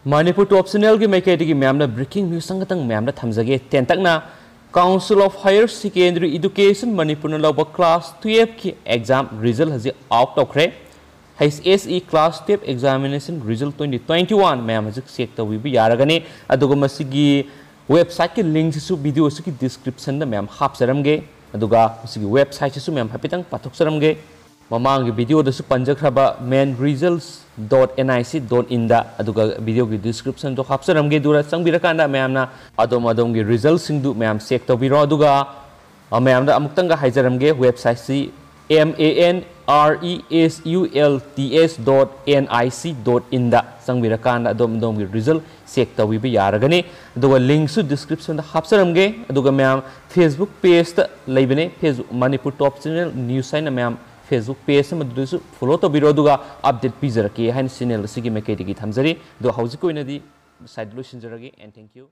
Manipur top channel ki maikay digi मैम breaking news संगतंग मैम थमजगे तेंतकना Council of Higher Secondary Education Manipur na lawba class 12 ki exam result haji out of kre HSE class 12 examination result 2021 ma'am haji check tawi bi yaragane aduga masigi website ki link su video su ki description da ma'am hapsaramge aduga masigi website su ma'am hapitang pathoksaramge Mamang video da su panjakraba mainresults.nic.in da aduga video ki description to hapsaramge dura changbirakanda ma'am na adom gi results sing du ma'am check tawbiro aduga ma'am da amuktang ga haijaramge website si manresults.nic.in da changbirakanda adom gi result check tawi bi yaragani aduga link su description da hapsaramge aduga ma'am Facebook page ta leibane Facebook Manipur top channel news sign ma'am Facebook page ma du follow to biro duga update pizaraki hain channel sigi me kai digi thamjari do hauji ko inadi side lo sinjaragi and thank you.